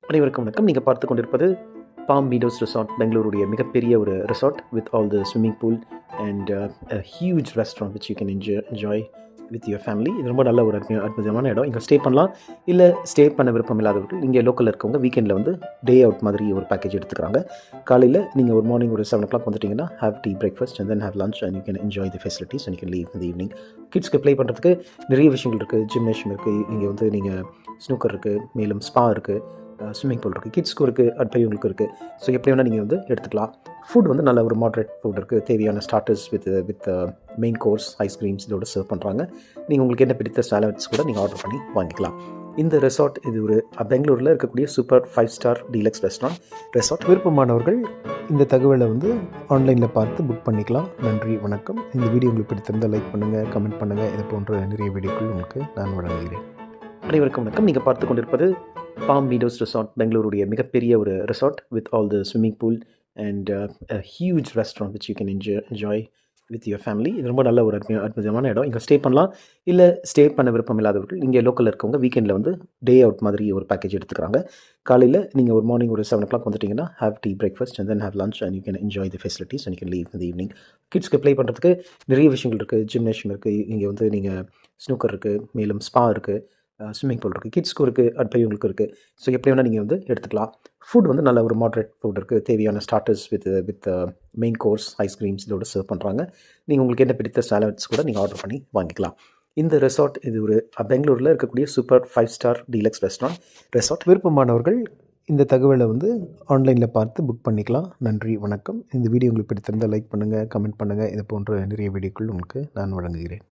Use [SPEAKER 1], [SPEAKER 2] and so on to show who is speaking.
[SPEAKER 1] அனைவருக்கும் வணக்கம். நீங்கள் பார்த்து கொண்டிருப்பது பாம் மீடோஸ் ரெசார்ட், பெங்களூருடைய மிகப்பெரிய ஒரு resort with all the swimming pool and huge restaurant which you can enjoy with your family. இது ரொம்ப நல்ல ஒரு அற்புதமான இடம். இங்கே ஸ்டே பண்ணலாம். இல்லை ஸ்டே பண்ண விருப்பம் இல்லாதவர்கள் இங்கே லோக்கலில் இருக்கவங்க வீக்கெண்டில் வந்து டே அவுட் மாதிரி ஒரு பேக்கேஜ் எடுத்துக்கிறாங்க. காலையில் நீங்கள் ஒரு மார்னிங் ஒரு 7 o'clock வந்துட்டிங்கன்னா have tea breakfast and then have lunch and you can enjoy the facilities and you can leave இந்த ஈவினிங். கிட்ஸ்க்கு ப்ளே பண்ணுறதுக்கு நிறைய விஷயங்கள் இருக்குது. ஜிம்னேஷியம் இருக்குது, இங்கே வந்து நீங்கள் ஸ்னூக்கர் இருக்குது, மேலும் ஸ்பா இருக்குது, ஸ்விம்மிங் பூல் இருக்குது, கிட்ஸ்க்கும் இருக்குது, பெரியவங்களுக்கும் இருக்குது. ஸோ எப்படி வேணால் நீங்கள் வந்து எடுத்துக்கலாம். ஃபுட் வந்து நல்ல ஒரு மாட்ரேட் ஃபுட் இருக்குது. தேவையான starters with main course, ice creams இதோட சர்வ் பண்ணுறாங்க. நீங்கள் உங்களுக்கு என்ன பிடித்த சாலட்ஸ் கூட நீங்கள் ஆர்டர் பண்ணி வாங்கிக்கலாம். இந்த ரெசார்ட் இது ஒரு பெங்களூரில் இருக்கக்கூடிய சூப்பர் 5 ஸ்டார் டீலக்ஸ் ரெசார்ட். விருப்பமானவர்கள் இந்த தகவலை வந்து ஆன்லைனில் பார்த்து புக் பண்ணிக்கலாம். நன்றி, வணக்கம். இந்த வீடியோ உங்களுக்கு பிடித்திருந்தால் லைக் பண்ணுங்கள், கமெண்ட் பண்ணுங்கள். இது போன்ற நிறைய வீடியோக்கள் உங்களுக்கு நான் வழங்குகிறேன். அனைவருக்கும் வணக்கம். நீங்கள் பார்த்து கொண்டிருப்பது பாம் மீடோஸ் ரெசார்ட், பெங்களூருடைய மிகப்பெரிய ஒரு resort with all the swimming pool and huge restaurant which you can enjoy with your family. இது ரொம்ப நல்ல ஒரு அற்புதமான இடம். இங்கே ஸ்டே பண்ணலாம். இல்லை ஸ்டே பண்ண விருப்பம் இல்லாதவர்கள் இங்கே லோக்கலில் இருக்கவங்க வீக்கெண்டில் வந்து டே அவுட் மாதிரி ஒரு பேக்கேஜ் எடுத்துக்கிறாங்க. காலையில் நீங்கள் ஒரு மார்னிங் ஒரு 7 o'clock வந்துட்டிங்கன்னா have tea breakfast and then have lunch and you can enjoy the facilities and you can leave இந்த ஈவினிங். கிட்ஸ்க்கு ப்ளே பண்ணுறதுக்கு நிறைய விஷயங்கள் இருக்குது. ஜிம்னேஷியம் இருக்குது, இங்கே வந்து நீங்கள் ஸ்னூக்கர் இருக்குது, மேலும் ஸ்பா இருக்குது, ஸ்விம்மிங் பூல் இருக்குது, கிட்ஸ்க்கும் இருக்குது, பெரியவங்களுக்கும் இருக்குது. ஸோ எப்படி வேணால் நீங்கள் வந்து எடுத்துக்கலாம். ஃபுட் வந்து நல்ல ஒரு மாட்ரேட் ஃபுட் இருக்குது. தேவையான starters with main course, ice creams இதோட சர்வ் பண்ணுறாங்க. நீங்கள் உங்களுக்கு என்ன பிடித்த சாலட்ஸ் கூட நீங்கள் ஆர்டர் பண்ணி வாங்கிக்கலாம். இந்த ரெசார்ட் இது ஒரு பெங்களூரில் இருக்கக்கூடிய சூப்பர் 5 ஸ்டார் டீலக்ஸ் ரெசார்ட். விருப்பமானவர்கள் இந்த தகவலை வந்து ஆன்லைனில் பார்த்து புக் பண்ணிக்கலாம். நன்றி, வணக்கம். இந்த வீடியோ உங்களுக்கு பிடித்திருந்தால் லைக் பண்ணுங்கள், கமெண்ட் பண்ணுங்கள். இது போன்ற நிறைய வீடியோக்கள் உங்களுக்கு நான் வழங்குகிறேன்.